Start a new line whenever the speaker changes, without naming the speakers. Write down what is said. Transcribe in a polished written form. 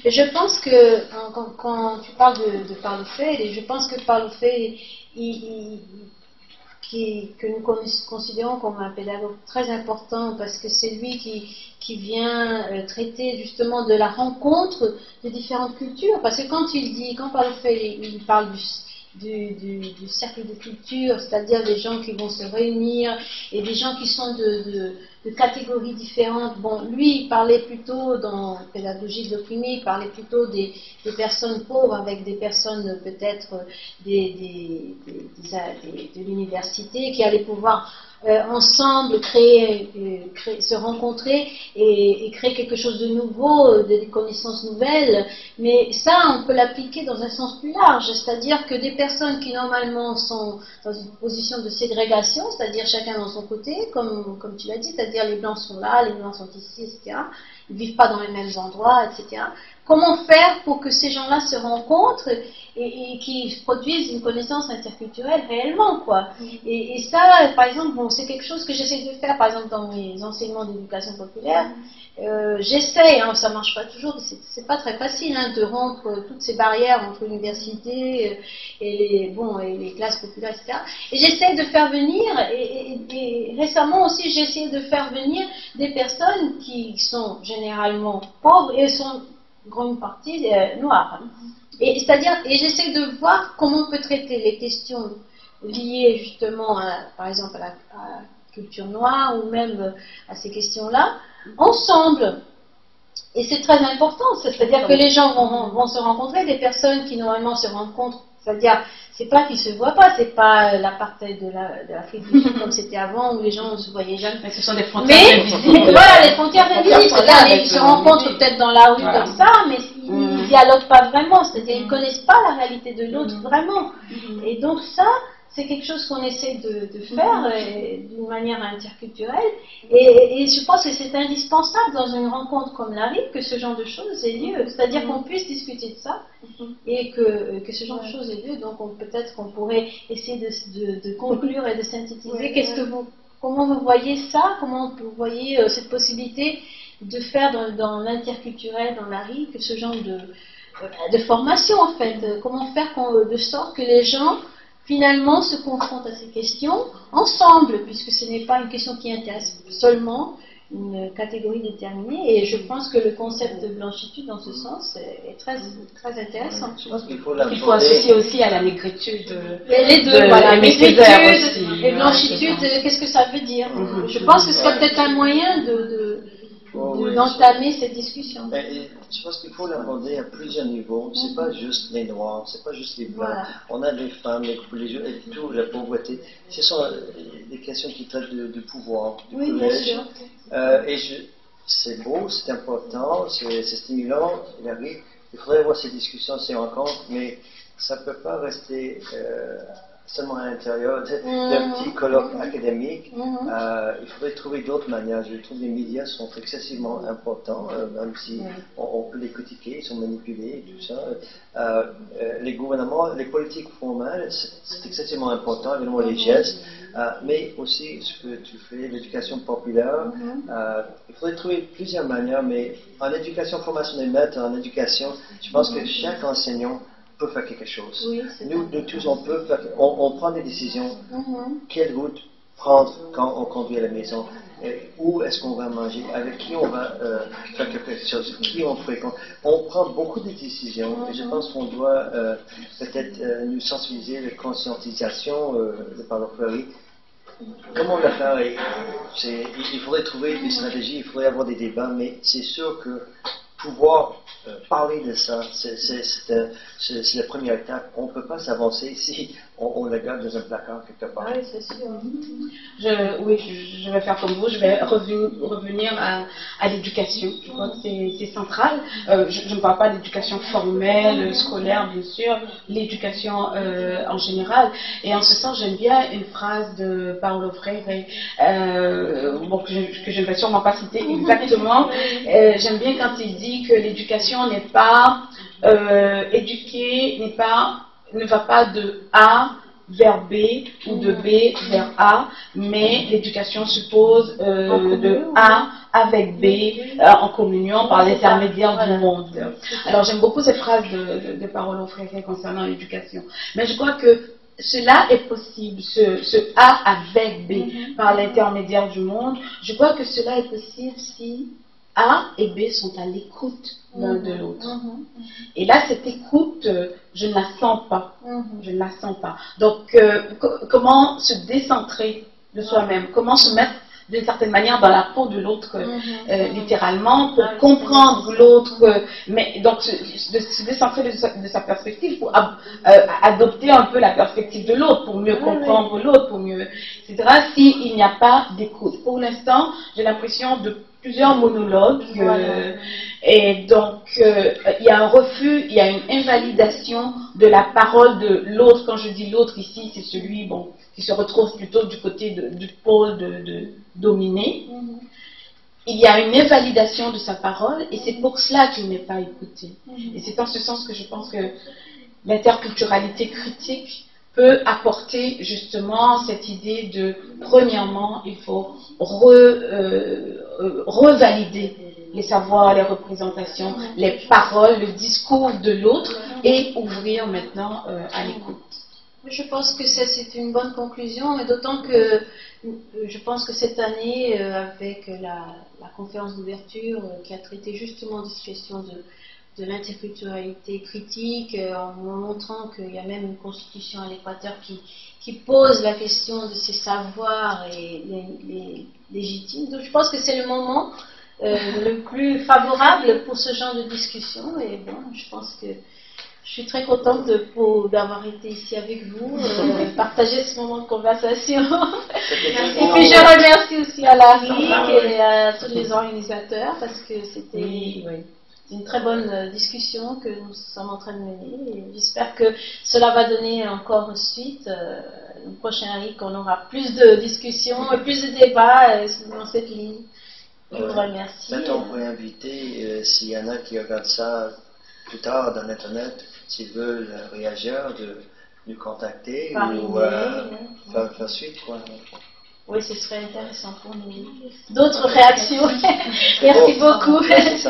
Et je pense que quand tu parles de Paulo Freire, et je pense que Paulo Freire, que nous considérons comme un pédagogue très important, parce que c'est lui qui vient traiter justement de la rencontre de différentes cultures. Parce que quand Paulo Freire il parle du cercle de culture, c'est-à-dire des gens qui vont se réunir et des gens qui sont de catégories différentes. Bon, lui, il parlait plutôt dans pédagogie de l'opprimé, il parlait plutôt des personnes pauvres avec des personnes peut-être de l'université qui allaient pouvoir ensemble se rencontrer et créer quelque chose de nouveau, des connaissances nouvelles. Mais ça, on peut l'appliquer dans un sens plus large, c'est-à-dire que des personnes qui normalement sont dans une position de ségrégation, c'est-à-dire chacun dans son côté, comme tu l'as dit, c'est-à-dire les blancs sont là, les noirs sont ici, etc. Ils ne vivent pas dans les mêmes endroits, etc. Comment faire pour que ces gens-là se rencontrent et qu'ils produisent une connaissance interculturelle réellement, quoi. Et ça, par exemple, bon, c'est quelque chose que j'essaie de faire, par exemple, dans mes enseignements d'éducation populaire. J'essaie, hein, ça marche pas toujours, c'est pas très facile, hein, de rompre toutes ces barrières entre l'université et les classes populaires, etc. Et j'essaie de faire venir, et récemment aussi, j'ai essayé de faire venir des personnes qui sont généralement pauvres et sont grande partie noire. Et j'essaie de voir comment on peut traiter les questions liées justement par exemple à la culture noire ou même à ces questions-là ensemble. Et c'est très important, c'est-à-dire que les gens vont se rencontrer, des personnes qui normalement se rencontrent, c'est-à-dire c'est pas qu'ils se voient pas, c'est pas l'apartheid de l'Afrique du Sud comme c'était avant où les gens ne se voyaient jamais.
Mais ce sont des frontières invisibles.
Voilà, les frontières invisibles, c'est-à-dire ils se rencontrent peut-être dans la rue comme ça, mais ils ne dialoguent pas vraiment, c'est-à-dire ils ne connaissent pas la réalité de l'autre vraiment. Et donc ça, c'est quelque chose qu'on essaie de faire d'une manière interculturelle. Et je pense que c'est indispensable dans une rencontre comme la RIP que ce genre de choses ait lieu. C'est-à-dire qu'on puisse discuter de ça et que ce genre de choses ait lieu. Donc peut-être qu'on pourrait essayer de conclure et de synthétiser. Comment vous voyez ça? Comment vous voyez cette possibilité de faire dans l'interculturel, dans la RIP, ce genre de formation en fait? Comment faire de sorte que les gens finalement se confrontent à ces questions ensemble, puisque ce n'est pas une question qui intéresse seulement une catégorie déterminée, et je pense que le concept de blanchitude dans ce sens est très, très intéressant.
Je pense qu'il faut
associer aussi à la négritude.
Les deux, voilà, négritude et blanchitude, qu'est-ce que ça veut dire? Je pense que ce serait peut-être un moyen d'entamer cette discussion.
Je pense qu'il faut l'aborder à plusieurs niveaux. C'est pas juste les noirs, c'est pas juste les blancs.
Voilà.
On a les femmes, les jeunes, et tout, la pauvreté. Ce sont des questions qui traitent de pouvoir, du privilège.
Bien sûr.
C'est beau, c'est important, c'est stimulant. Il faudrait avoir ces discussions, ces rencontres, mais ça ne peut pas rester seulement à l'intérieur d'un petit colloque académique. Il faudrait trouver d'autres manières. Je trouve que les médias sont excessivement importants, même si on peut les critiquer, ils sont manipulés et tout ça. Les gouvernements, les politiques formelles, c'est excessivement important, évidemment les gestes, mais aussi ce que tu fais, l'éducation populaire. Il faudrait trouver plusieurs manières, mais en éducation formationnelle, en éducation, je pense que chaque enseignant peut faire quelque chose.
Oui,
nous tous, on prend des décisions. Quelle route prendre quand on conduit à la maison? Où est-ce qu'on va manger? Avec qui on va faire quelque chose? Qui on fréquente? On prend beaucoup de décisions et je pense qu'on doit peut-être nous sensibiliser, la conscientisation de Paulo Freire. Comment le faire? Il faudrait trouver des stratégies, il faudrait avoir des débats, mais c'est sûr que pouvoir parler de ça, c'est la première étape. On ne peut pas s'avancer si on le garde dans un placard quelque part.
Oui, c'est sûr.
Je vais faire comme vous, je vais revenir à l'éducation. Je crois que c'est central. Je ne parle pas d'éducation formelle, scolaire, bien sûr, l'éducation en général. Et en ce sens, j'aime bien une phrase de Paulo Freire, que je ne vais sûrement pas citer exactement. J'aime bien quand il dit que l'éducation n'est pas éduquer, ne va pas de A vers B ou de B vers A, mais l'éducation suppose de A avec B en communion par l'intermédiaire du monde. Alors j'aime beaucoup cette phrase de Parolo Freire concernant l'éducation. Mais je crois que cela est possible, ce A avec B par l'intermédiaire du monde. Je crois que cela est possible si A et B sont à l'écoute l'un de l'autre. Et là, cette écoute, je ne la sens pas. Je ne la sens pas. Donc, comment se décentrer de soi-même? Comment se mettre d'une certaine manière dans la peau de l'autre, littéralement, pour comprendre l'autre, mais donc de se décentrer de sa perspective, pour adopter un peu la perspective de l'autre, pour mieux comprendre l'autre, pour mieux, etc., s'il n'y a pas d'écoute. Pour l'instant, j'ai l'impression de plusieurs monologues, et donc il y a un refus, il y a une invalidation de la parole de l'autre. Quand je dis l'autre ici, c'est celui qui se retrouve plutôt du côté du pôle de dominer. Il y a une invalidation de sa parole, et c'est pour cela qu'il n'est pas écouté. Et c'est en ce sens que je pense que l'interculturalité critique peut apporter justement cette idée de, premièrement, il faut revalider les savoirs, les représentations, les paroles, le discours de l'autre, et ouvrir maintenant à l'écoute.
Je pense que ça c'est une bonne conclusion, et d'autant que je pense que cette année, avec la conférence d'ouverture qui a traité justement des questions de l'interculturalité critique, en montrant qu'il y a même une constitution à l'Équateur qui pose la question de ces savoirs et les légitimes. Donc je pense que c'est le moment le plus favorable pour ce genre de discussion, et bon, je pense que je suis très contente d'avoir été ici avec vous, partager ce moment de conversation. Et puis je remercie aussi à Larry et à tous les organisateurs, parce que c'était une très bonne discussion que nous sommes en train de mener, et j'espère que cela va donner encore suite. Le prochain RIC, on aura plus de discussions et plus de débats dans cette ligne. Je vous remercie.
Maintenant, on pourrait inviter, s'il y en a qui regardent ça plus tard dans l'internet, s'ils veulent réagir, de nous contacter ou faire suite, quoi.
Oui, ce serait intéressant pour nous. D'autres réactions. Merci beaucoup.
Merci,